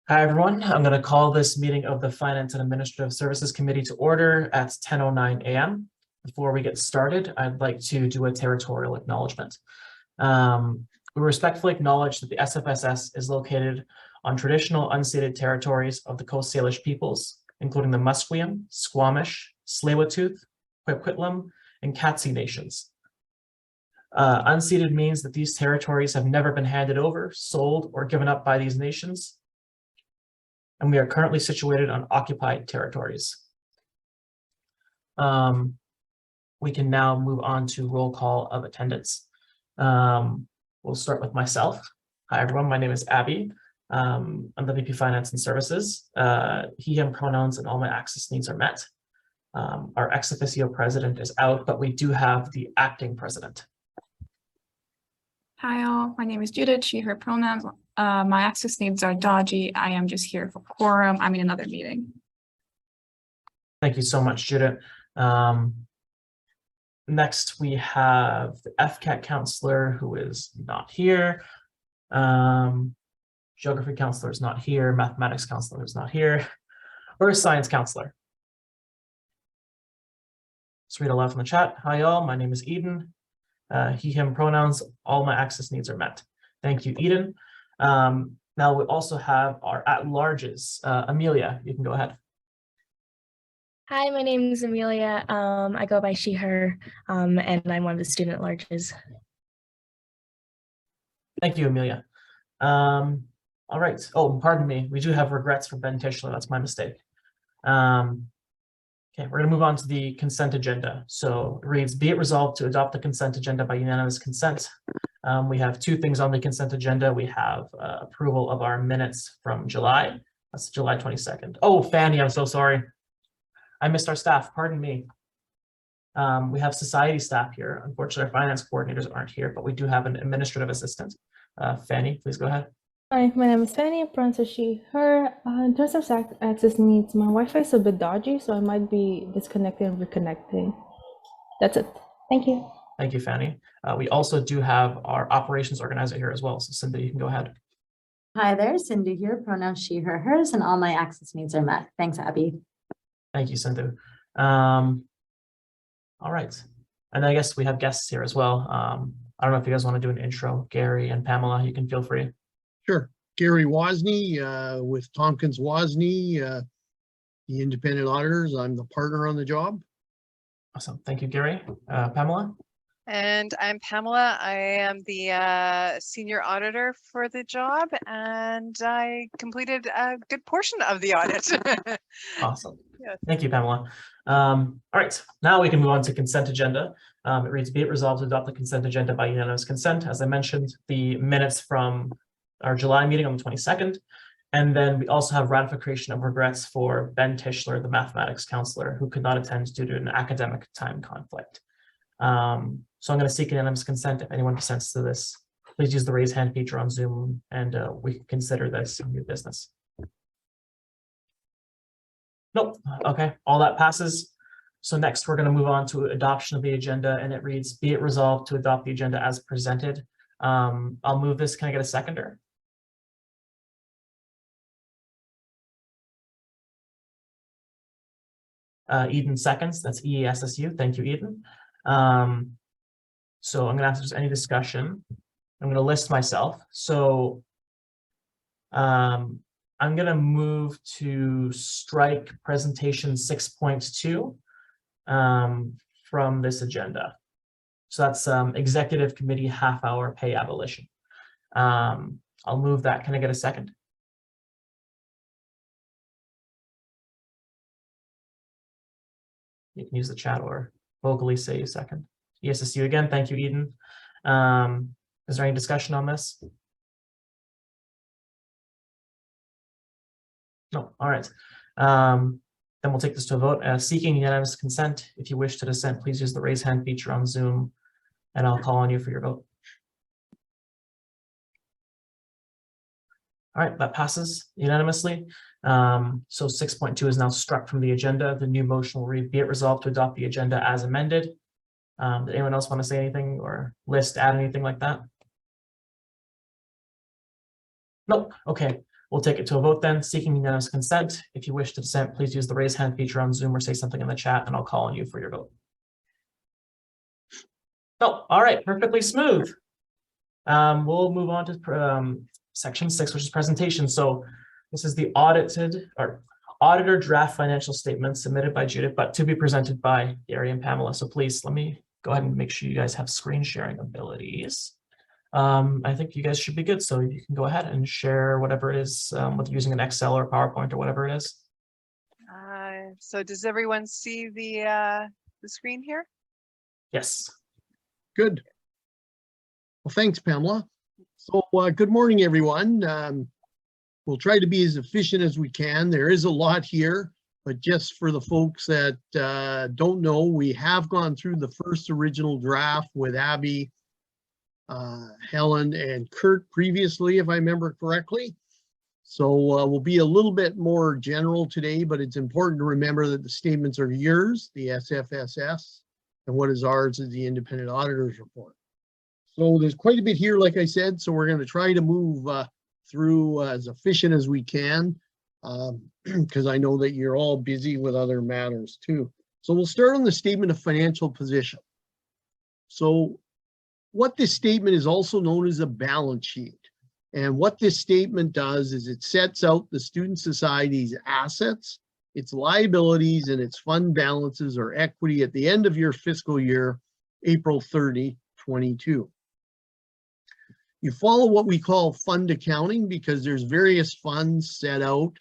Hi, everyone. I'm going to call this meeting of the Finance and Administrative Services Committee to order at 10:09 a.m. Before we get started, I'd like to do a territorial acknowledgement. We respectfully acknowledge that the SFSS is located on traditional unceded territories of the Coast Salish peoples, including the Musqueam, Squamish, Tsleil-Waututh, Coquitlam, and Katzie nations. Unceded means that these territories have never been handed over, sold, or given up by these nations, and we are currently situated on occupied territories. We can now move on to roll call of attendance. We'll start with myself. Hi, everyone. My name is Abby. I'm the VP Finance and Services. He, him pronouns and all my access needs are met. Our ex officio president is out, but we do have the acting president. Hi all, my name is Judith, she, her pronouns. My access needs are dodgy. I am just here for quorum. I'm in another meeting. Thank you so much, Judith. Next, we have the FCAT counselor who is not here. Geography counselor is not here. Mathematics counselor is not here. Or a science counselor. Let's read aloud from the chat. Hi all, my name is Eden. He, him pronouns, all my access needs are met. Thank you, Eden. Now we also have our at-larges. Amelia, you can go ahead. Hi, my name is Amelia. I go by she, her, and I'm one of the student at-larges. Thank you, Amelia. All right. Oh, pardon me. We do have regrets for Ben Tischler. That's my mistake. Okay, we're going to move on to the consent agenda. So it reads, be it resolved to adopt the consent agenda by unanimous consent. We have two things on the consent agenda. We have approval of our minutes from July. That's July 22nd. Oh, Fanny, I'm so sorry. I missed our staff. Pardon me. We have society staff here. Unfortunately, our finance coordinators aren't here, but we do have an administrative assistant. Fanny, please go ahead. Hi, my name is Fanny, pronouns she, her. In terms of access needs, my Wi-Fi is a bit dodgy, so I might be disconnecting and reconnecting. That's it. Thank you. Thank you, Fanny. We also do have our operations organizer here as well. So Cindy, you can go ahead. Hi there, Cindy here, pronouns she, her, hers, and all my access needs are met. Thanks, Abby. Thank you, Cindy. All right. And I guess we have guests here as well. I don't know if you guys want to do an intro. Gary and Pamela, you can feel free. Sure. Gary Wozni with Tompkins Wozni, the independent auditors. I'm the partner on the job. Awesome. Thank you, Gary. Pamela? And I'm Pamela. I am the senior auditor for the job, and I completed a good portion of the audit. Awesome. Yeah. Thank you, Pamela. All right, now we can move on to consent agenda. It reads, be it resolved to adopt the consent agenda by unanimous consent. As I mentioned, the minutes from our July meeting on the 22nd. And then we also have ratification of regrets for Ben Tischler, the mathematics counselor, who could not attend due to an academic time conflict. So I'm going to seek unanimous consent. If anyone consents to this, please use the raise hand feature on Zoom, and we can consider this new business. Nope. Okay, all that passes. So next, we're going to move on to adoption of the agenda, and it reads, be it resolved to adopt the agenda as presented. I'll move this. Can I get a seconder? Eden seconds. That's EASSU. Thank you, Eden. So I'm going to ask if there's any discussion. I'm going to list myself. So I'm going to move to strike presentation 6.2 from this agenda. So that's executive committee half-hour pay abolition. I'll move that. Can I get a second? You can use the chat or vocally say a second. ESSU again. Thank you, Eden. Is there any discussion on this? No. All right. Then we'll take this to a vote. Seeking unanimous consent. If you wish to dissent, please use the raise hand feature on Zoom, and I'll call on you for your vote. All right, that passes unanimously. So 6.2 is now struck from the agenda. The new motion will read, be it resolved to adopt the agenda as amended. Did anyone else want to say anything or add anything like that? Nope. Okay, we'll take it to a vote then. Seeking unanimous consent. If you wish to dissent, please use the raise hand feature on Zoom or say something in the chat and I'll call on you for your vote. Oh, all right, perfectly smooth. We'll move on to section 6, which is presentation. So this is the auditor draft financial statement submitted by Judith, but to be presented by Gary and Pamela. So please let me go ahead and make sure you guys have screen sharing abilities. I think you guys should be good. So you can go ahead and share whatever it is, with using an Excel or PowerPoint or whatever it is. So does everyone see the screen here? Yes. Good. Well, thanks, Pamela. So good morning, everyone. We'll try to be as efficient as we can. There is a lot here, but just for the folks that don't know, we have gone through the first original draft with Abby, Helen, and Kurt previously, if I remember correctly. So we'll be a little bit more general today, but it's important to remember that the statements are yours, the SFSS, and what is ours is the independent auditor's report. So there's quite a bit here, like I said, so we're going to try to move through as efficient as we can, because I know that you're all busy with other matters too. So we'll start on the statement of financial position. So what this statement is also known as a balance sheet. And what this statement does is it sets out the Student Society's assets, its liabilities, and its fund balances or equity at the end of your fiscal year, April 30, 22. You follow what we call fund accounting because there's various funds set out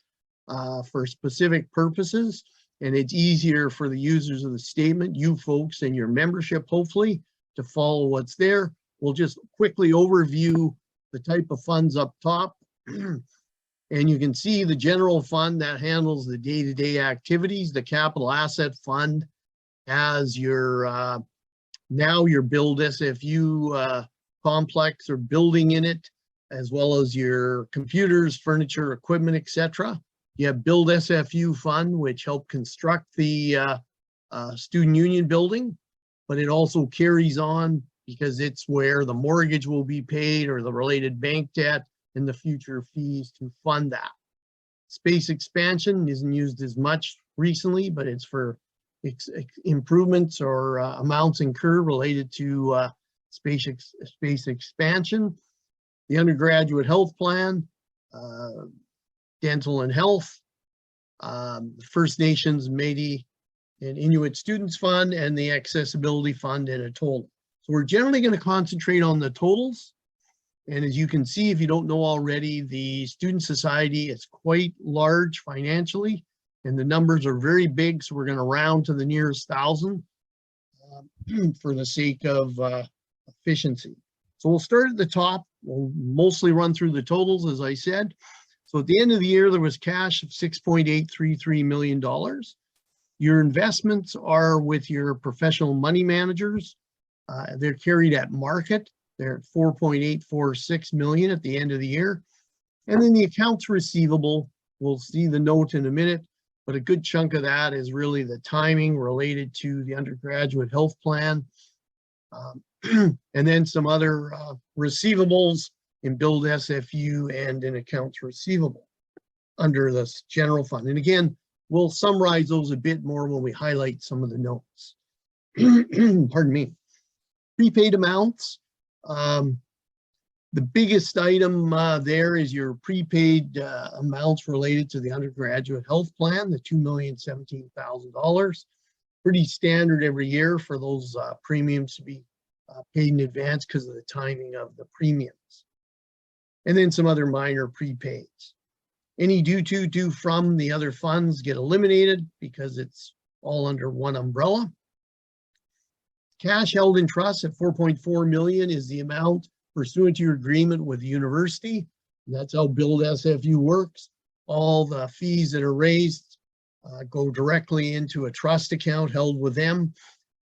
for specific purposes, and it's easier for the users of the statement, you folks and your membership, hopefully, to follow what's there. We'll just quickly overview the type of funds up top. And you can see the general fund that handles the day-to-day activities. The capital asset fund has your, now your build SFU complex or building in it, as well as your computers, furniture, equipment, etc. You have build SFU fund, which helped construct the student union building, but it also carries on because it's where the mortgage will be paid or the related bank debt and the future fees to fund that. Space expansion isn't used as much recently, but it's for improvements or amounts incurred related to space expansion. The undergraduate health plan, dental and health, First Nations, Métis, and Inuit Students Fund, and the Accessibility Fund in a total. So we're generally going to concentrate on the totals. And as you can see, if you don't know already, the Student Society is quite large financially, and the numbers are very big. So we're going to round to the nearest 1,000 for the sake of efficiency. So we'll start at the top. We'll mostly run through the totals, as I said. So at the end of the year, there was cash of $6.833 million. Your investments are with your professional money managers. They're carried at market. They're at $4.846 million at the end of the year. And then the accounts receivable, we'll see the note in a minute, but a good chunk of that is really the timing related to the undergraduate health plan. And then some other receivables in build SFU and in accounts receivable under this general fund. And again, we'll summarize those a bit more when we highlight some of the notes. Pardon me. Prepaid amounts. The biggest item there is your prepaid amounts related to the undergraduate health plan, the $2,017,000. Pretty standard every year for those premiums to be paid in advance because of the timing of the premiums. And then some other minor prepaids. Any due to, due from the other funds get eliminated because it's all under one umbrella. Cash held in trust at $4.4 million is the amount pursuant to your agreement with the university. That's how Build SFU works. All the fees that are raised go directly into a trust account held with them.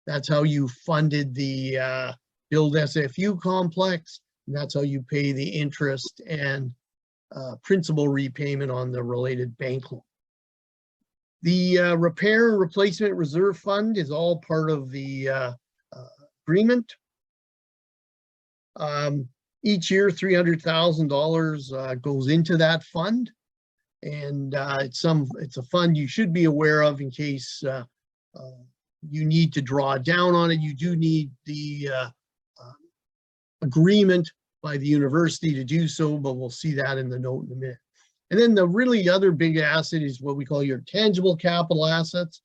That's how you funded the Build SFU complex. And that's how you pay the interest and principal repayment on the related bank loan. The repair and replacement reserve fund is all part of the agreement. Each year, $300,000 goes into that fund. And it's a fund you should be aware of in case you need to draw down on it. You do need the agreement by the university to do so, but we'll see that in the note in a minute. And then the really other big asset is what we call your tangible capital assets,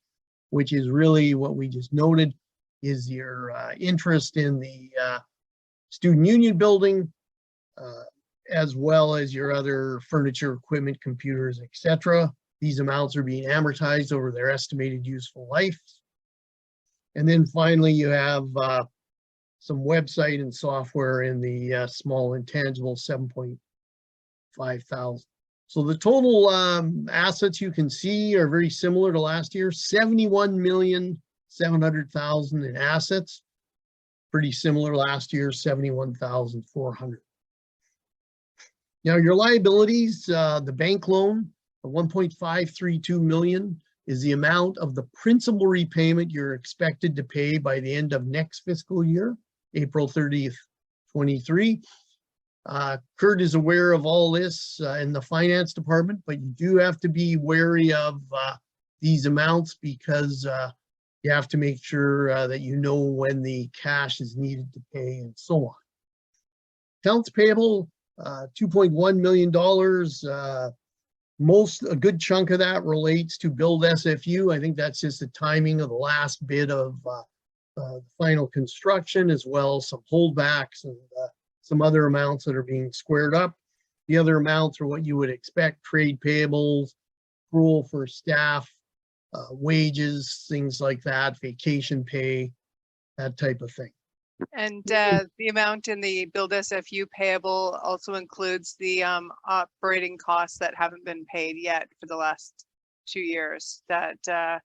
which is really what we just noted is your interest in the student union building, as well as your other furniture, equipment, computers, etc. These amounts are being amortized over their estimated useful life. And then finally, you have some website and software in the small intangible 7.5 thousand. So the total assets you can see are very similar to last year, 71,700,000 in assets. Pretty similar last year, 71,400. Now your liabilities, the bank loan, the 1.532 million is the amount of the principal repayment you're expected to pay by the end of next fiscal year, April 30th, 23. Kurt is aware of all this in the finance department, but you do have to be wary of these amounts because you have to make sure that you know when the cash is needed to pay and so on. Accounts payable, $2.1 million. A good chunk of that relates to Build SFU. I think that's just the timing of the last bit of final construction, as well as some holdbacks and some other amounts that are being squared up. The other amounts are what you would expect: trade payables, accrual for staff, wages, things like that, vacation pay, that type of thing. And the amount in the Build SFU payable also includes the operating costs that haven't been paid yet for the last 2 years that are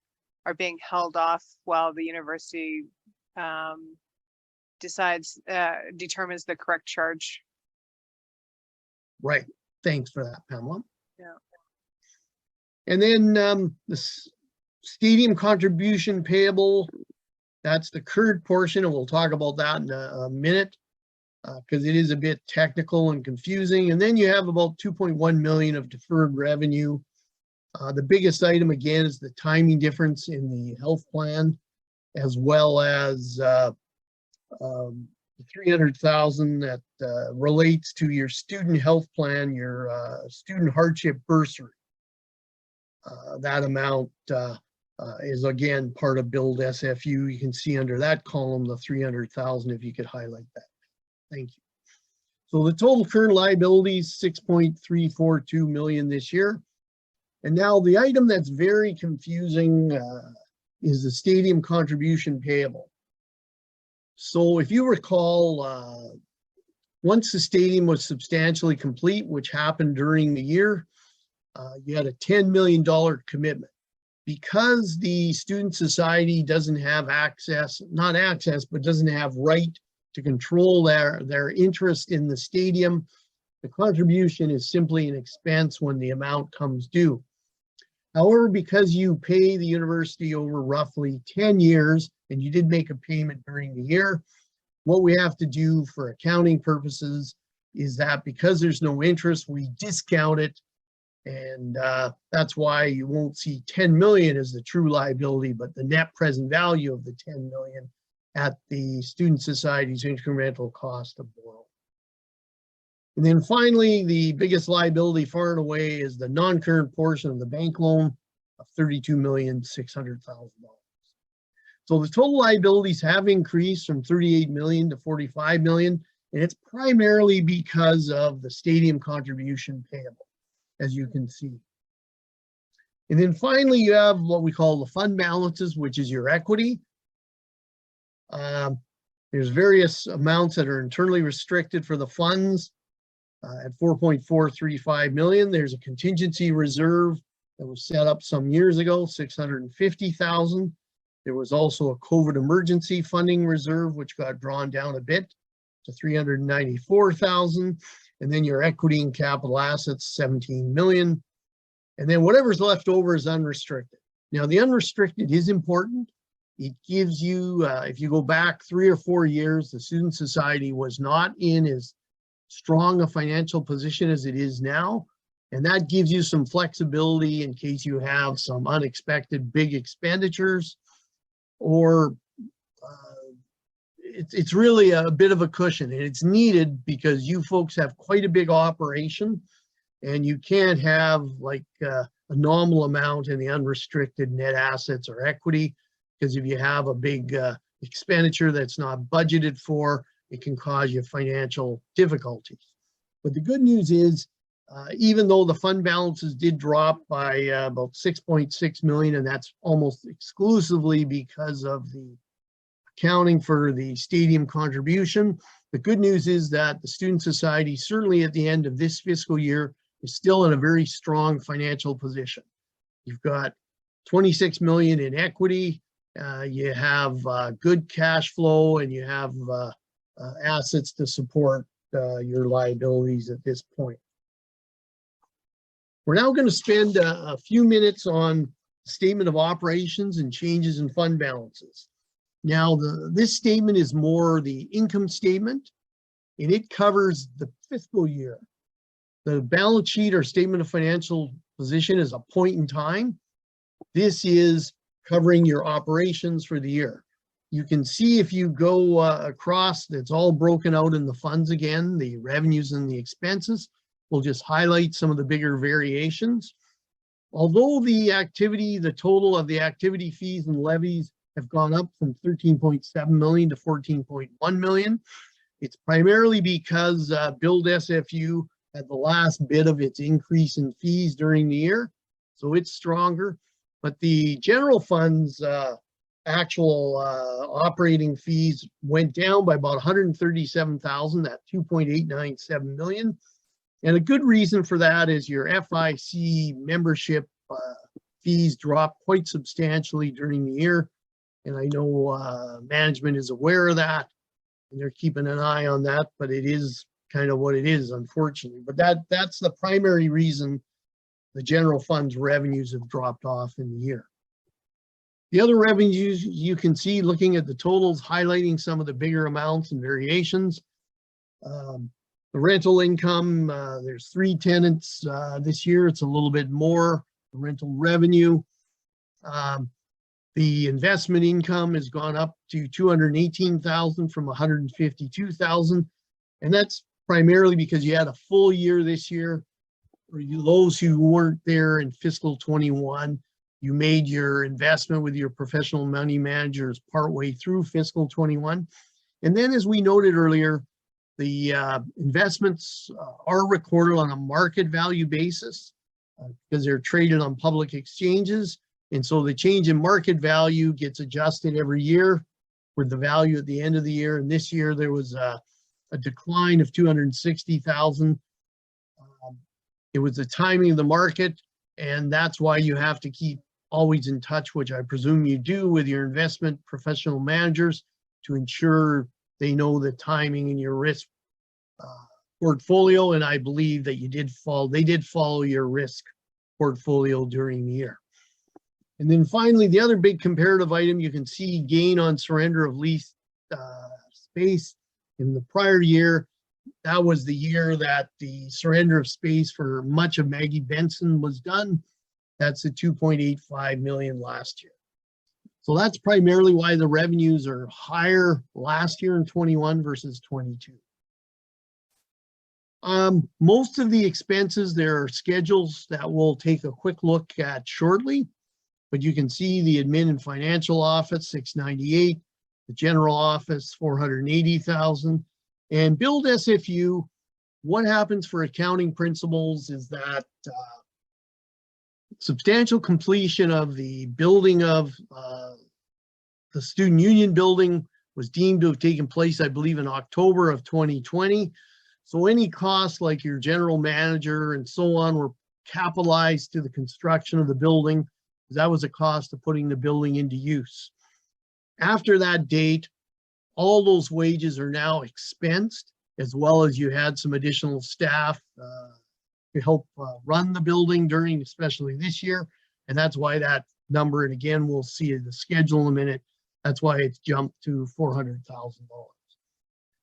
being held off while the university determines the correct charge. Right. Thanks for that, Pamela. Yeah. And then the stadium contribution payable, that's the current portion, and we'll talk about that in a minute because it is a bit technical and confusing. And then you have about 2.1 million of deferred revenue. The biggest item, again, is the timing difference in the health plan, as well as the 300,000 that relates to your student health plan, your student hardship bursary. That amount is again part of Build SFU. You can see under that column the 300,000 if you could highlight that. Thank you. So the total current liabilities, 6.342 million this year. And now the item that's very confusing is the stadium contribution payable. So if you recall, once the stadium was substantially complete, which happened during the year, you had a $10 million commitment. Because the Student Society doesn't have but doesn't have right to control their interest in the stadium, the contribution is simply an expense when the amount comes due. However, because you pay the university over roughly 10 years and you did make a payment during the year, what we have to do for accounting purposes is that because there's no interest, we discount it. And that's why you won't see 10 million as the true liability, but the net present value of the 10 million at the Student Society's incremental cost of borrowing. And then finally, the biggest liability far and away is the non-current portion of the bank loan of $32,600,000. So the total liabilities have increased from 38 million to 45 million, and it's primarily because of the stadium contribution payable, as you can see. And then finally, you have what we call the fund balances, which is your equity. There's various amounts that are internally restricted for the funds. At 4.435 million, there's a contingency reserve that was set up some years ago, 650,000. There was also a COVID emergency funding reserve, which got drawn down a bit to 394,000. And then your equity and capital assets, 17 million. And then whatever's left over is unrestricted. Now, the unrestricted is important. It gives you, if you go back 3 or 4 years, the Student Society was not in as strong a financial position as it is now. And that gives you some flexibility in case you have some unexpected big expenditures, or it's really a bit of a cushion, and it's needed because you folks have quite a big operation, and you can't have like a nominal amount in the unrestricted net assets or equity, because if you have a big expenditure that's not budgeted for, it can cause you financial difficulties. But the good news is, even though the fund balances did drop by about 6.6 million, and that's almost exclusively because of the accounting for the stadium contribution, the good news is that the Student Society, certainly at the end of this fiscal year, is still in a very strong financial position. You've got 26 million in equity, you have good cash flow, and you have assets to support your liabilities at this point. We're now going to spend a few minutes on statement of operations and changes in fund balances. Now, this statement is more the income statement, and it covers the fiscal year. The balance sheet or statement of financial position is a point in time. This is covering your operations for the year. You can see if you go across, it's all broken out in the funds again, the revenues and the expenses. We'll just highlight some of the bigger variations. Although the total of the activity fees and levies have gone up from 13.7 million to 14.1 million, it's primarily because Build SFU had the last bit of its increase in fees during the year, so it's stronger. But the general fund's actual operating fees went down by about 137,000 at 2.897 million. And a good reason for that is your FIC membership fees dropped quite substantially during the year. And I know management is aware of that, and they're keeping an eye on that, but it is kind of what it is, unfortunately. But that's the primary reason the general fund's revenues have dropped off in the year. The other revenues you can see, looking at the totals, highlighting some of the bigger amounts and variations. The rental income, there's 3 tenants this year. It's a little bit more. The rental revenue. The investment income has gone up to 218,000 from 152,000. And that's primarily because you had a full year this year. For those who weren't there in fiscal 21, you made your investment with your professional money managers partway through fiscal 21. And then, as we noted earlier, the investments are recorded on a market value basis because they're traded on public exchanges. And so the change in market value gets adjusted every year with the value at the end of the year. And this year there was a decline of 260,000. It was the timing of the market, and that's why you have to keep always in touch, which I presume you do, with your investment professional managers to ensure they know the timing in your risk portfolio. And I believe that they did follow your risk portfolio during the year. And then finally, the other big comparative item, you can see gain on surrender of leased space. In the prior year, that was the year that the surrender of space for much of Maggie Benson was done. That's the 2.85 million last year. So that's primarily why the revenues are higher last year in 21 versus 22. Most of the expenses, there are schedules that we'll take a quick look at shortly, but you can see the admin and financial office, 698, the general office, 480,000, and Build SFU. What happens for accounting principles is that substantial completion of the building of the Student Union building was deemed to have taken place, I believe, in October of 2020. So any costs like your general manager and so on were capitalized to the construction of the building. That was a cost of putting the building into use. After that date, all those wages are now expensed, as well as you had some additional staff to help run the building during, especially this year. And that's why that number, and again, we'll see the schedule in a minute, that's why it's jumped to $400,000.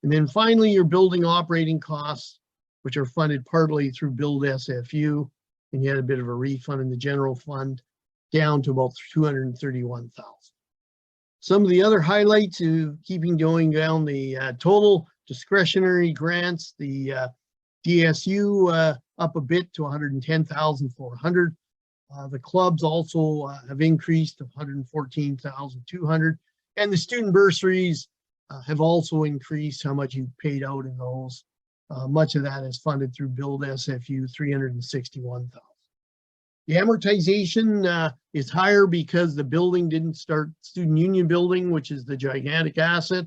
And then finally, your building operating costs, which are funded partly through Build SFU, and you had a bit of a refund in the general fund, down to about 231,000. Some of the other highlights of keeping going down the total discretionary grants, the DSU up a bit to 110,400. The clubs also have increased to 114,200, and the student bursaries have also increased how much you paid out in those. Much of that is funded through Build SFU, 361,000. The amortization is higher because the building didn't start, Student Union building, which is the gigantic asset,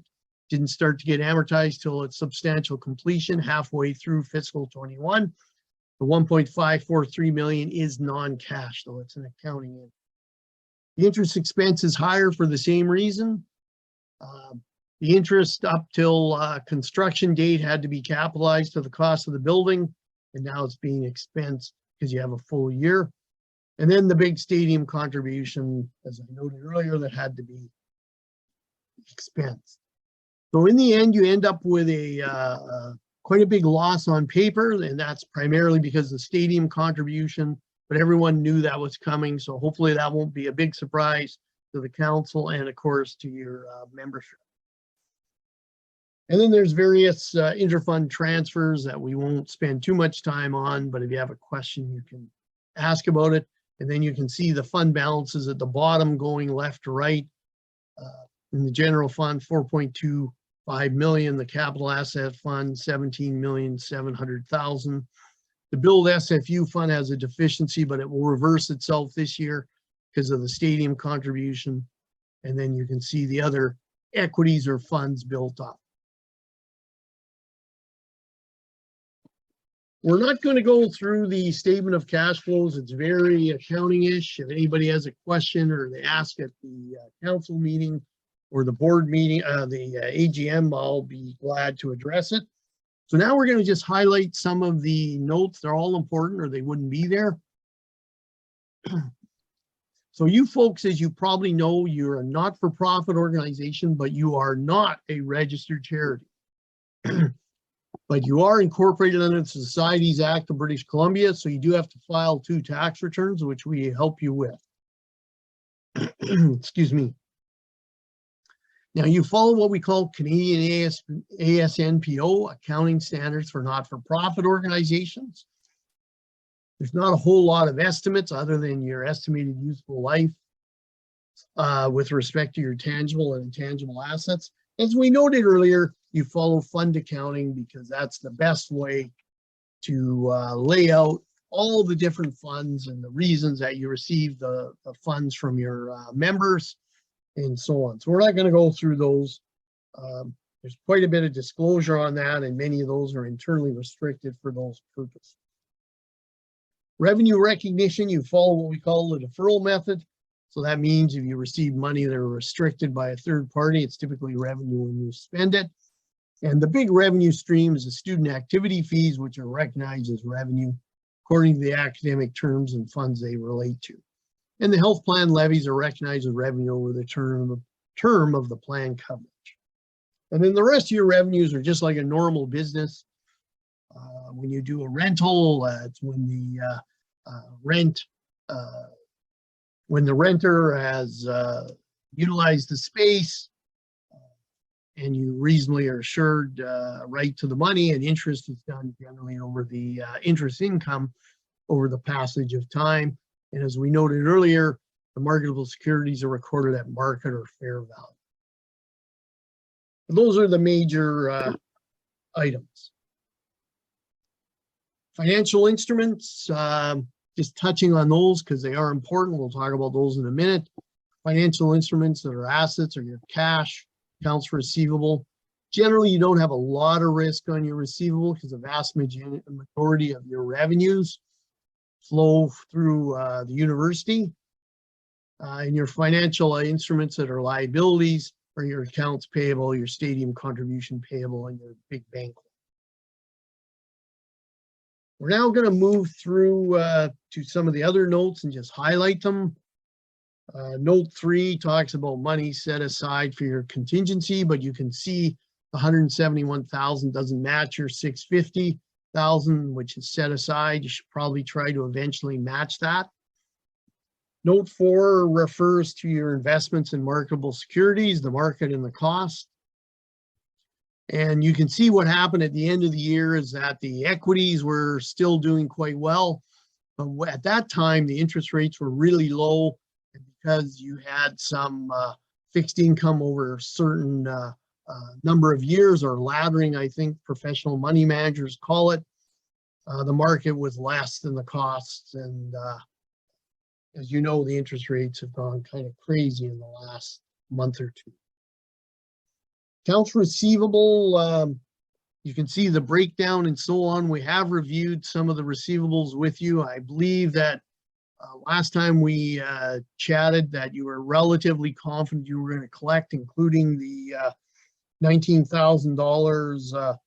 didn't start to get amortized till its substantial completion halfway through fiscal 21. The 1.543 million is non-cash, though it's an accounting in. The interest expense is higher for the same reason. The interest up till construction date had to be capitalized to the cost of the building, and now it's being expensed because you have a full year. And then the big stadium contribution, as I noted earlier, that had to be expensed. So in the end, you end up with a quite a big loss on paper, and that's primarily because the stadium contribution, but everyone knew that was coming. So hopefully that won't be a big surprise to the council and of course to your membership. And then there's various interfund transfers that we won't spend too much time on, but if you have a question, you can ask about it. And then you can see the fund balances at the bottom going left to right. In the general fund, 4.25 million, the capital asset fund, 17,700,000. The Build SFU fund has a deficiency, but it will reverse itself this year because of the stadium contribution. And then you can see the other equities or funds built up. We're not going to go through the statement of cash flows. It's very accounting-ish. If anybody has a question or they ask at the council meeting or the board meeting, the AGM, I'll be glad to address it. So now we're going to just highlight some of the notes. They're all important or they wouldn't be there. So you folks, as you probably know, you're a not-for-profit organization, but you are not a registered charity. But you are incorporated under the Societies Act of British Columbia, so you do have to file 2 tax returns, which we help you with. Excuse me. Now you follow what we call Canadian ASNPO, accounting standards for not-for-profit organizations. There's not a whole lot of estimates other than your estimated useful life with respect to your tangible and intangible assets. As we noted earlier, you follow fund accounting because that's the best way to lay out all the different funds and the reasons that you receive the funds from your members and so on. So we're not going to go through those. There's quite a bit of disclosure on that, and many of those are internally restricted for those purposes. Revenue recognition, you follow what we call the deferral method. So that means if you receive money that are restricted by a third party, it's typically revenue when you spend it. And the big revenue stream is the student activity fees, which are recognized as revenue according to the academic terms and funds they relate to. And the health plan levies are recognized as revenue over the term of the plan coverage. And then the rest of your revenues are just like a normal business. When you do a rental, it's when the when the renter has utilized the space and you reasonably are assured right to the money, and interest is done generally over the interest income over the passage of time. And as we noted earlier, the marketable securities are recorded at market or fair value. Those are the major items. Financial instruments, just touching on those because they are important. We'll talk about those in a minute. Financial instruments that are assets are your cash, accounts receivable. Generally, you don't have a lot of risk on your receivable because the vast majority of your revenues flow through the university. And your financial instruments that are liabilities are your accounts payable, your stadium contribution payable, and your big bank. We're now going to move through to some of the other notes and just highlight them. Note 3 talks about money set aside for your contingency, but you can see the 171,000 doesn't match your 650. $100,000, which is set aside. You should probably try to eventually match that. Note 4 refers to your investments in marketable securities, the market and the cost. And you can see what happened at the end of the year is that the equities were still doing quite well. But at that time, the interest rates were really low, and because you had some fixed income over a certain number of years, or laddering, I think professional money managers call it, the market was less than the costs. And as you know, the interest rates have gone kind of crazy in the last month or two. Accounts receivable, you can see the breakdown and so on. We have reviewed some of the receivables with you. I believe that last time we chatted that you were relatively confident you were going to collect, including the $19,000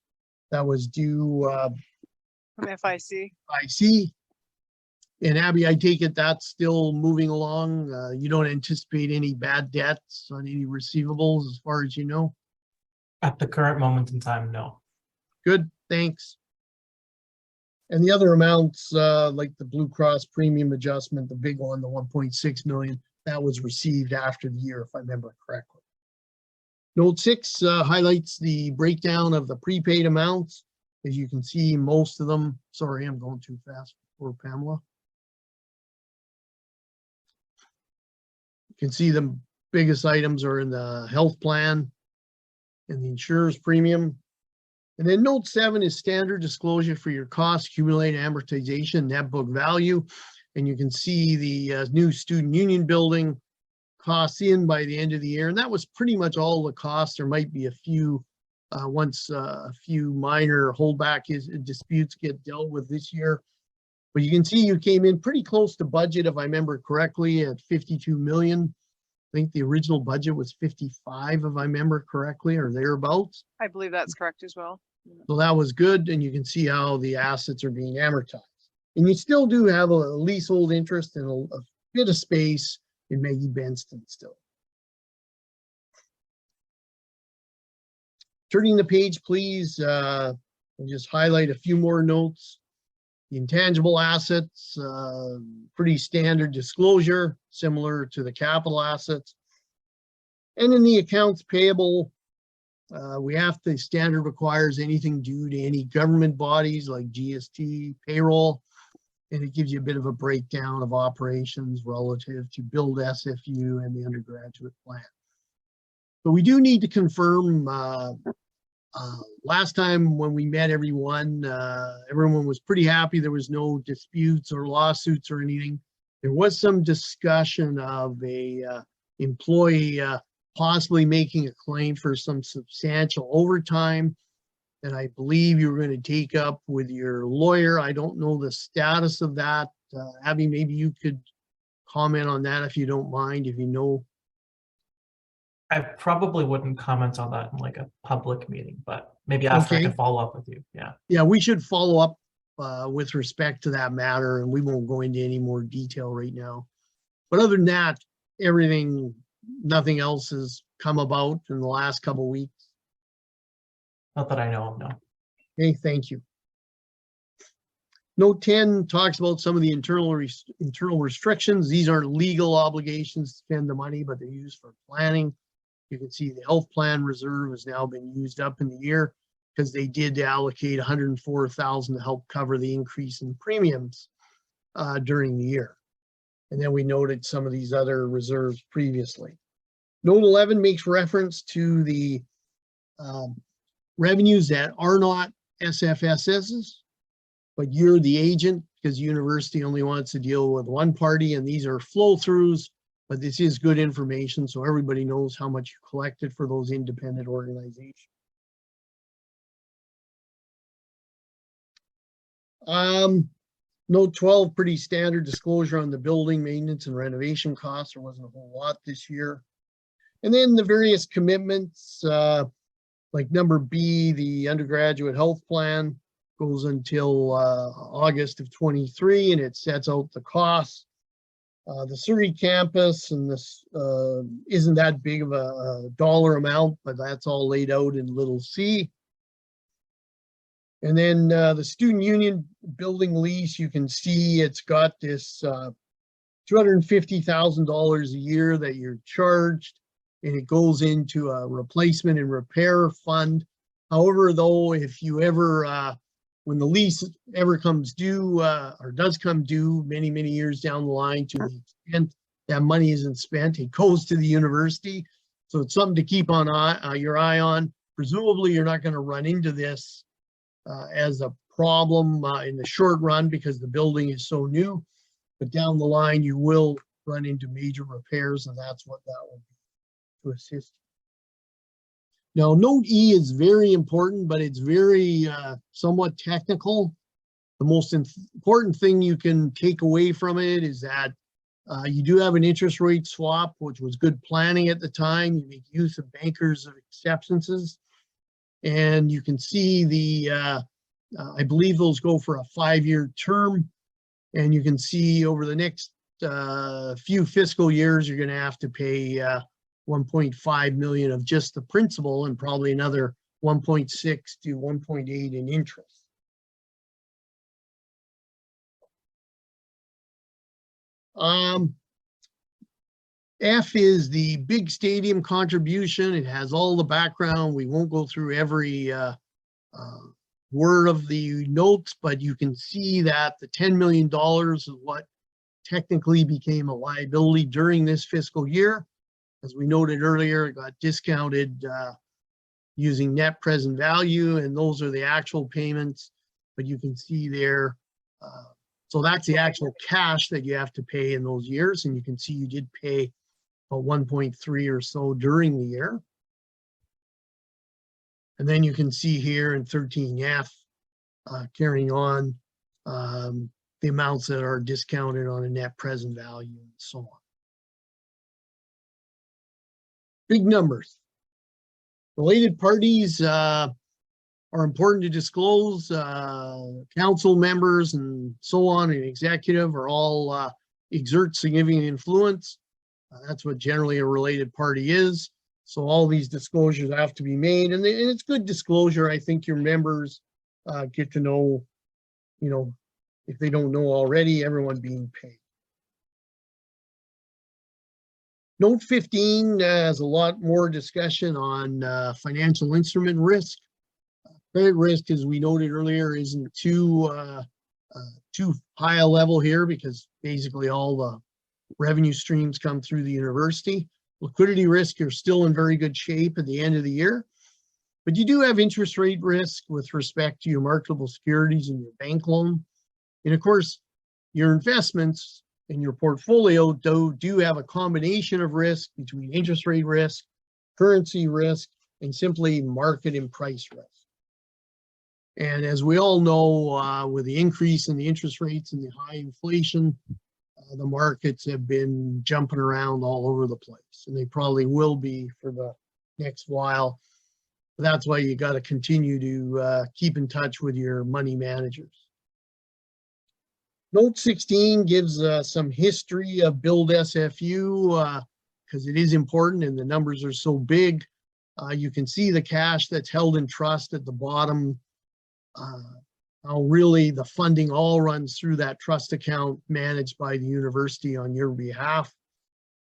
that was due From FIC. IC. And Abby, I take it that's still moving along. You don't anticipate any bad debts on any receivables as far as you know? At the current moment in time, no. Good, thanks. And the other amounts, like the Blue Cross premium adjustment, the big one, the 1.6 million, that was received after the year, if I remember correctly. Note 6 highlights the breakdown of the prepaid amounts. As you can see, most of them, sorry, I'm going too fast for Pamela. You can see the biggest items are in the health plan and the insurer's premium. And then note 7 is standard disclosure for your costs, accumulated amortization, net book value. And you can see the new student union building costs in by the end of the year. And that was pretty much all the costs. There might be a few, once a few minor holdback disputes get dealt with this year. But you can see you came in pretty close to budget, if I remember correctly, at 52 million. I think the original budget was 55, if I remember correctly, or thereabouts. I believe that's correct as well. So that was good, and you can see how the assets are being amortized. And you still do have a leasehold interest and a bit of space in Maggie Benston still. Turning the page, please, I'll just highlight a few more notes. The intangible assets, pretty standard disclosure, similar to the capital assets. And in the accounts payable, we have to, standard requires anything due to any government bodies like GST, payroll, and it gives you a bit of a breakdown of operations relative to build SFU and the undergraduate plan. But we do need to confirm, last time when we met everyone was pretty happy. There was no disputes or lawsuits or anything. There was some discussion of a employee possibly making a claim for some substantial overtime that I believe you were going to take up with your lawyer. I don't know the status of that. Abby, maybe you could comment on that if you don't mind, if you know. I probably wouldn't comment on that in like a public meeting, but maybe after I can follow up with you. Yeah. Yeah, we should follow up with respect to that matter, and we won't go into any more detail right now. But other than that, everything, nothing else has come about in the last couple of weeks. Not that I know of, no. Okay, thank you. Note 10 talks about some of the internal restrictions. These aren't legal obligations to spend the money, but they're used for planning. You can see the health plan reserve has now been used up in the year because they did allocate $104,000 to help cover the increase in premiums during the year. And then we noted some of these other reserves previously. Note 11 makes reference to the revenues that are not SFSSs, but you're the agent because the university only wants to deal with one party, and these are flow-throughs, but this is good information so everybody knows how much you collected for those independent organizations. Note 12, pretty standard disclosure on the building maintenance and renovation costs. There wasn't a whole lot this year. And then the various commitments, like number B, the undergraduate health plan goes until August of 23, and it sets out the costs. The Surrey campus, and this isn't that big of a dollar amount, but that's all laid out in little c. And then the student union building lease, you can see it's got this $250,000 a year that you're charged, and it goes into a replacement and repair fund. However, though, if you ever, when the lease ever comes due or does come due many, many years down the line, to the extent that money isn't spent, it goes to the university. So it's something to keep on your eye on. Presumably, you're not going to run into this as a problem in the short run because the building is so new, but down the line you will run into major repairs, and that's what that will be to assist. Now, note E is very important, but it's very somewhat technical. The most important thing you can take away from it is that you do have an interest rate swap, which was good planning at the time. You make use of bankers' acceptances. And you can see the, I believe those go for a 5-year term. And you can see over the next few fiscal years, you're going to have to pay 1.5 million of just the principal and probably another 1.6 to 1.8 in interest. F is the big stadium contribution. It has all the background. We won't go through every word of the notes, but you can see that the $10 million is what technically became a liability during this fiscal year. As we noted earlier, it got discounted using net present value, and those are the actual payments, but you can see there. So that's the actual cash that you have to pay in those years, and you can see you did pay about 1.3 or so during the year. And then you can see here in 13F, carrying on the amounts that are discounted on a net present value and so on. Big numbers. Related parties are important to disclose. Council members and so on and executive are all exert significant influence. That's what generally a related party is. So all these disclosures have to be made, and it's good disclosure. I think your members get to know, you know, if they don't know already, everyone being paid. Note 15 has a lot more discussion on financial instrument risk. Credit risk, as we noted earlier, isn't too high a level here because basically all the revenue streams come through the university. Liquidity risk, you're still in very good shape at the end of the year, but you do have interest rate risk with respect to your marketable securities and your bank loan. And of course, your investments in your portfolio do have a combination of risk between interest rate risk, currency risk, and simply market and price risk. And as we all know, with the increase in the interest rates and the high inflation, the markets have been jumping around all over the place, and they probably will be for the next while. But that's why you got to continue to keep in touch with your money managers. Note 16 gives some history of Build SFU because it is important and the numbers are so big. You can see the cash that's held in trust at the bottom. How really the funding all runs through that trust account managed by the university on your behalf,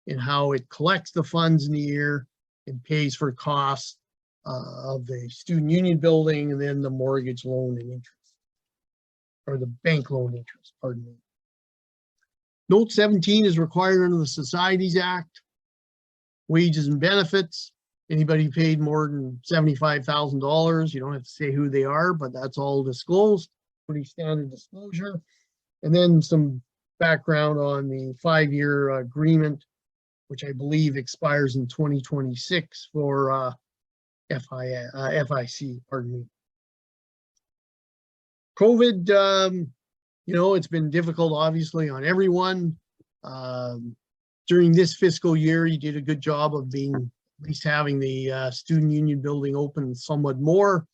and how it collects the funds in the year and pays for costs of the student union building and then the mortgage loan and interest, or the bank loan interest, pardon me. Note 17 is required under the Societies Act. Wages and benefits. Anybody paid more than $75,000, you don't have to say who they are, but that's all disclosed, pretty standard disclosure. And then some background on the 5-year agreement, which I believe expires in 2026 for FIC, pardon me. COVID, you know, it's been difficult, obviously, on everyone. During this fiscal year, you did a good job of being at least having the student union building open somewhat more.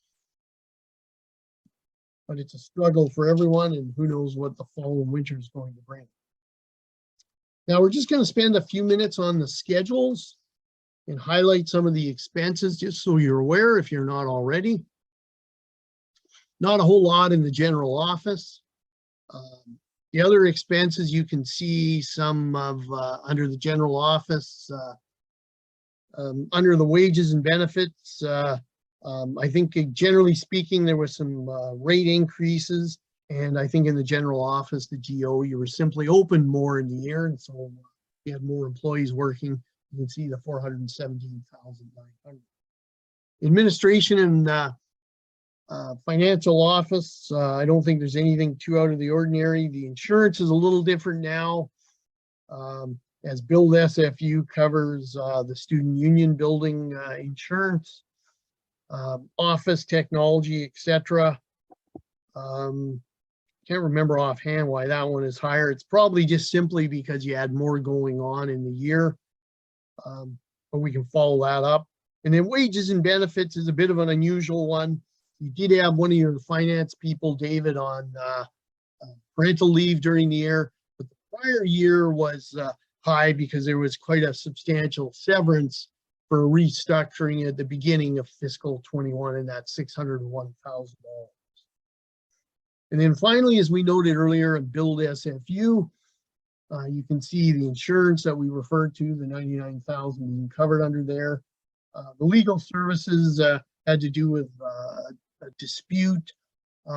But it's a struggle for everyone, and who knows what the fall and winter is going to bring. Now we're just going to spend a few minutes on the schedules and highlight some of the expenses just so you're aware if you're not already. Not a whole lot in the general office. The other expenses, you can see some of under the general office, under the wages and benefits. I think generally speaking, there was some rate increases. And I think in the general office, the GO, you were simply open more in the year. And so you had more employees working. You can see the 417,900. Administration and financial office, I don't think there's anything too out of the ordinary. The insurance is a little different now. As Build SFU covers the student union building insurance, office technology, etc. Can't remember offhand why that one is higher. It's probably just simply because you had more going on in the year, but we can follow that up. And then wages and benefits is a bit of an unusual one. You did have one of your finance people, David, on parental leave during the year, but the prior year was high because there was quite a substantial severance for restructuring at the beginning of fiscal 21, and that's $601,000. And then finally, as we noted earlier in Build SFU, you can see the insurance that we referred to, the $99,000 being covered under there. The legal services had to do with a dispute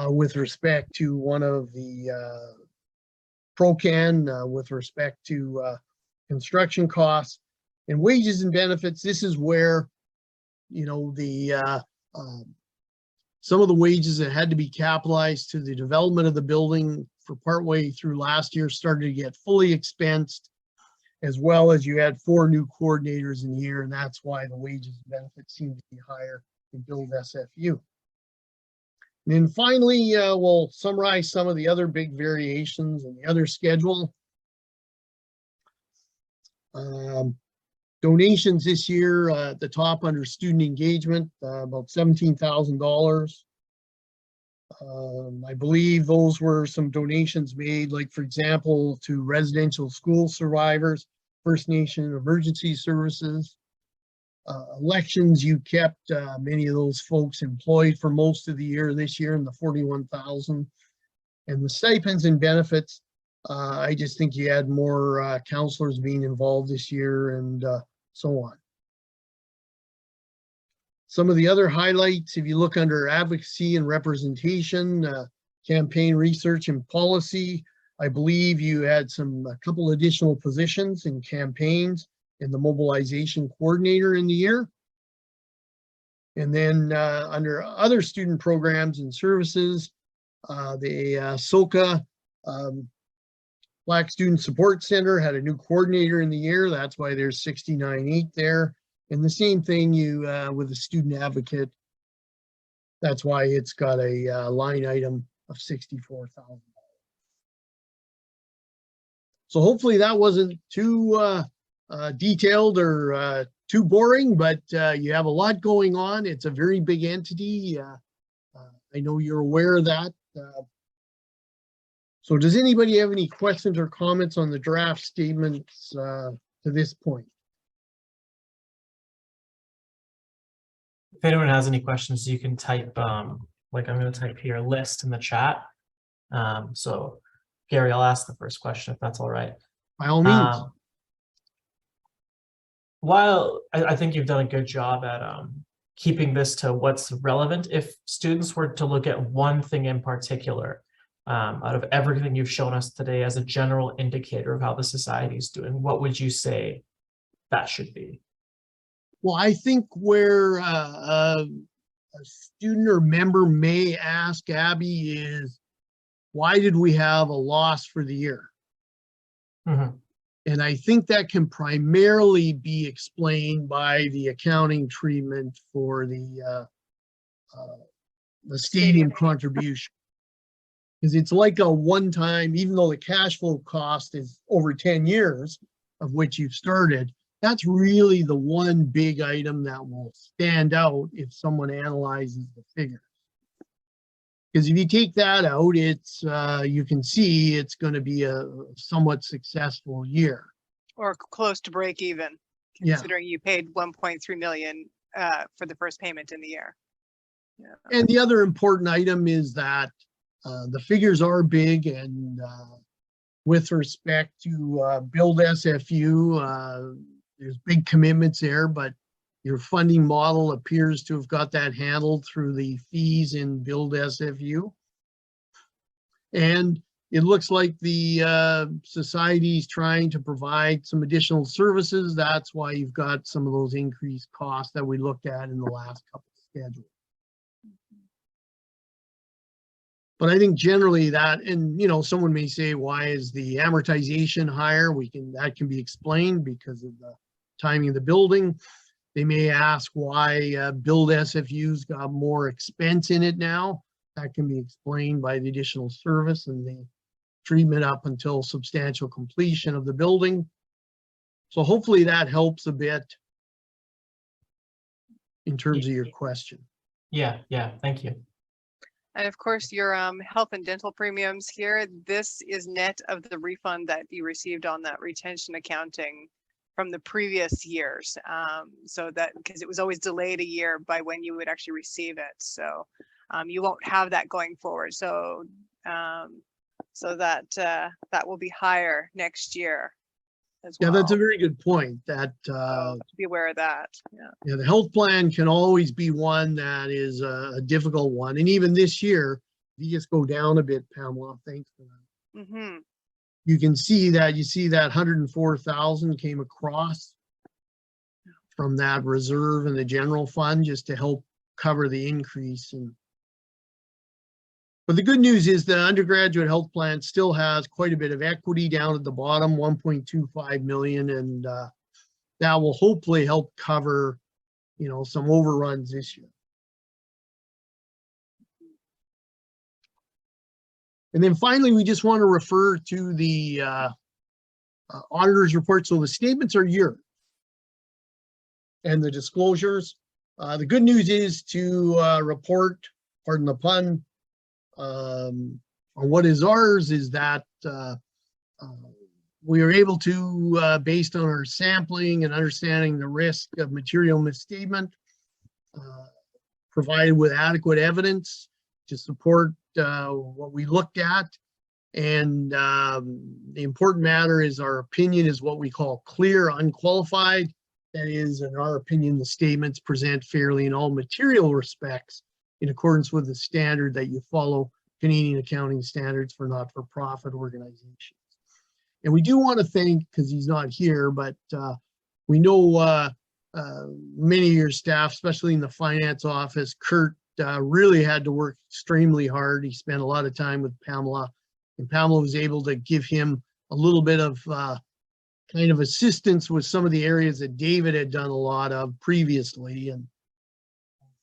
with respect to one of the ProCan with respect to construction costs. And wages and benefits, this is where, you know, the some of the wages that had to be capitalized to the development of the building for partway through last year started to get fully expensed, as well as you had 4 new coordinators in the year, and that's why the wages and benefits seem to be higher in Build SFU. And then finally, we'll summarize some of the other big variations in the other schedule. Donations this year at the top under student engagement, about $17,000. I believe those were some donations made, like, for example, to residential school survivors, First Nation emergency services. Elections, you kept many of those folks employed for most of the year this year in the $41,000. And the stipends and benefits, I just think you had more counselors being involved this year and so on. Some of the other highlights, if you look under advocacy and representation, campaign research and policy, I believe you had a couple additional positions in campaigns and the mobilization coordinator in the year. And then under other student programs and services, the SOCA Black Student Support Center had a new coordinator in the year. That's why there's 69.8 there. And the same thing with the student advocate. That's why it's got a line item of $64,000. So hopefully that wasn't too detailed or too boring, but you have a lot going on. It's a very big entity. I know you're aware of that. So does anybody have any questions or comments on the draft statements to this point? If anyone has any questions, you can type, like I'm going to type here, list in the chat. So Gary, I'll ask the first question if that's all right. By all means. While I think you've done a good job at keeping this to what's relevant, if students were to look at one thing in particular, out of everything you've shown us today as a general indicator of how the society is doing, what would you say that should be? Well, I think where a student or member may ask Abby is, why did we have a loss for the year? Mm-hmm. And I think that can primarily be explained by the accounting treatment for the stadium contribution. Because it's like a one-time, even though the cash flow cost is over 10 years of which you've started, that's really the one big item that will stand out if someone analyzes the figures. Because if you take that out, it's you can see it's going to be a somewhat successful year. Or close to break even, considering you paid 1.3 million for the first payment in the year. And the other important item is that the figures are big, and with respect to Build SFU, there's big commitments there, but your funding model appears to have got that handled through the fees in Build SFU. And it looks like the society is trying to provide some additional services. That's why you've got some of those increased costs that we looked at in the last couple of schedules. But I think generally that, and you know, someone may say, why is the amortization higher? That can be explained because of the timing of the building. They may ask why Build SFU's got more expense in it now. That can be explained by the additional service and the treatment up until substantial completion of the building. So hopefully that helps a bit in terms of your question. Yeah, thank you. And of course, your health and dental premiums here, this is net of the refund that you received on that retention accounting from the previous years. So that, because it was always delayed a year by when you would actually receive it. So you won't have that going forward. So that will be higher next year as well. Yeah, that's a very good point. That So be aware of that. yeah, the health plan can always be one that is a difficult one. And even this year, if you just go down a bit, Pamela, thanks for that. Mm-hmm. You can see that, 104,000 came across from that reserve in the general fund just to help cover the increase. But the good news is the undergraduate health plan still has quite a bit of equity down at the bottom, 1.25 million, and that will hopefully help cover, you know, some overruns this year. And then finally, we just want to refer to the auditor's report. So the statements are yours and the disclosures. The good news is to report, pardon the pun, on what is ours is that we are able to, based on our sampling and understanding the risk of material misstatement, provided with adequate evidence to support what we looked at. And the important matter is our opinion is what we call clear, unqualified. That is, in our opinion, the statements present fairly in all material respects in accordance with the standard that you follow, Canadian accounting standards for not-for-profit organizations. And we do want to thank, because he's not here, but we know many of your staff, especially in the finance office, Kurt really had to work extremely hard. He spent a lot of time with Pamela, and Pamela was able to give him a little bit of kind of assistance with some of the areas that David had done a lot of previously. And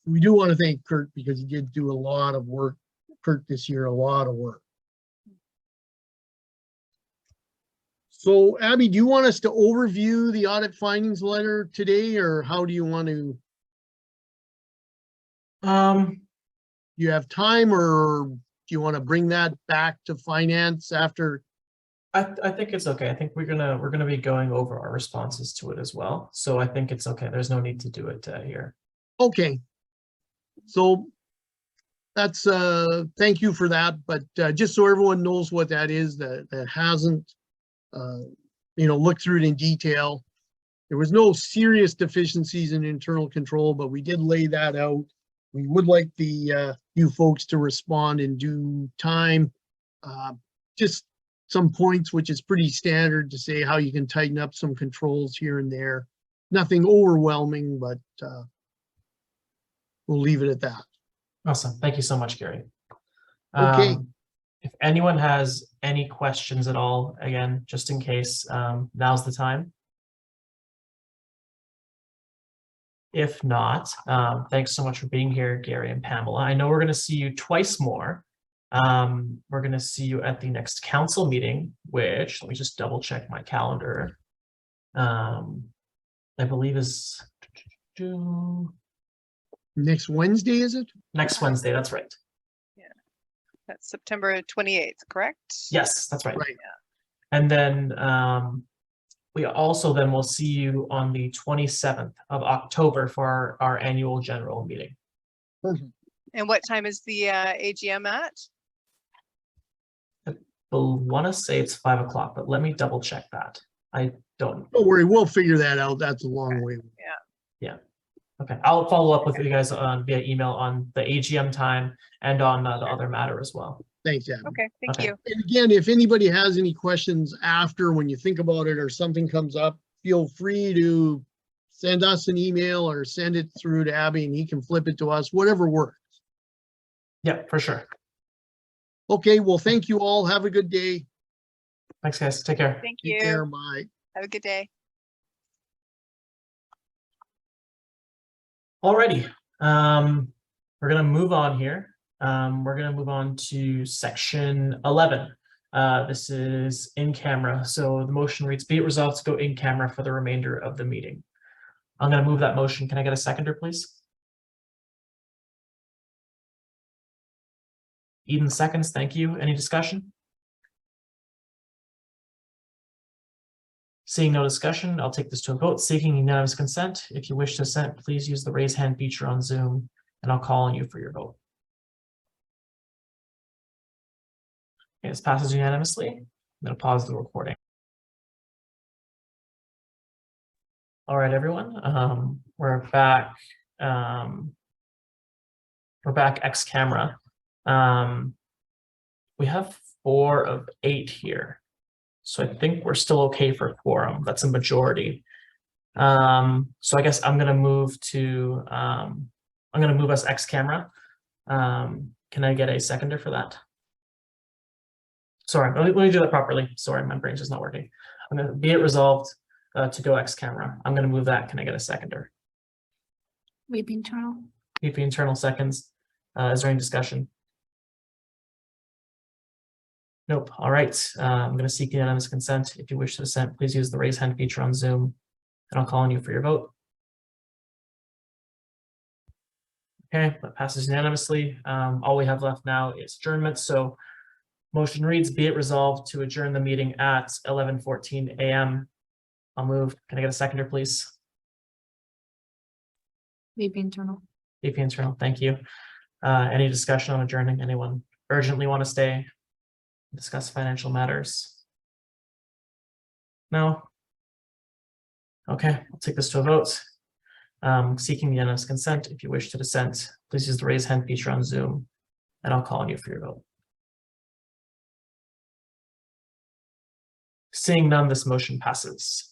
we do want to thank Kurt because he did do a lot of work. Kurt this year, a lot of work. So Abby, do you want us to overview the audit findings letter today, or how do you want to? You have time, or do you want to bring that back to finance after? I think it's okay. I think we're gonna be going over our responses to it as well. So I think it's okay. There's no need to do it here. Okay. So that's thank you for that. But just so everyone knows what that is, that hasn't you know, looked through it in detail. There was no serious deficiencies in internal control, but we did lay that out. We would like the you folks to respond in due time. Just some points, which is pretty standard to say how you can tighten up some controls here and there. Nothing overwhelming, but we'll leave it at that. Awesome. Thank you so much, Gary. Okay. If anyone has any questions at all, again, just in case, now's the time. If not, thanks so much for being here, Gary and Pamela. I know we're going to see you twice more. We're going to see you at the next council meeting, which, let me just double check my calendar. I believe is Next Wednesday, is it? next Wednesday. That's right. That's September 28th, correct? Yes, that's right. Right. And then we also then will see you on the 27th of October for our annual general meeting. Perfect. And what time is the AGM at? Want to say it's 5 o'clock, but let me double check that. I don't. Don't worry, we'll figure that out. That's a long way. Okay, I'll follow up with you guys via email on the AGM time and on the other matter as well. Thanks, Adam. Okay, thank Okay. you. And again, if anybody has any questions after, when you think about it or something comes up, feel free to send us an email or send it through to Abby and he can flip it to us, whatever works. Yeah, for sure. Okay, well, thank you all. Have a good day. Thanks, guys. Take care. Thank Take care. you. Bye. Have a good day. Alrighty, we're gonna move on here. We're gonna move on to section 11. This is in camera. So the motion reads, be it resolved to go in camera for the remainder of the meeting. I'm gonna move that motion. Can I get a seconder, please? Eden seconds, thank you. Any discussion? Seeing no discussion, I'll take this to a vote. Seeking unanimous consent. If you wish to assent, please use the raise hand feature on Zoom, and I'll call on you for your vote. Okay, this passes unanimously. I'm going to pause the recording. All right, everyone. We're back. We're back ex camera. We have 4 of 8 here. So I think we're still okay for quorum. That's a majority. So I guess I'm gonna move to I'm gonna move us ex camera. Can I get a seconder for that? Sorry, let me do that properly. Sorry, my brain's just not working. I'm gonna be it resolved to go ex camera. I'm gonna move that. Can I get a seconder? VP internal. VP internal seconds. Is there any discussion? Nope. All right. I'm going to seek unanimous consent. If you wish to assent, please use the raise hand feature on Zoom, and I'll call on you for your vote. Okay, that passes unanimously. All we have left now is adjournment. So motion reads, be it resolved to adjourn the meeting at 11:14 a.m. I'll move. Can I get a seconder, please? VP internal. VP internal, thank you. Any discussion on adjourning? Anyone urgently want to stay? Discuss financial matters? No? Okay, I'll take this to a vote. Seeking unanimous consent. If you wish to dissent, please use the raise hand feature on Zoom, and I'll call on you for your vote. Seeing none, this motion passes.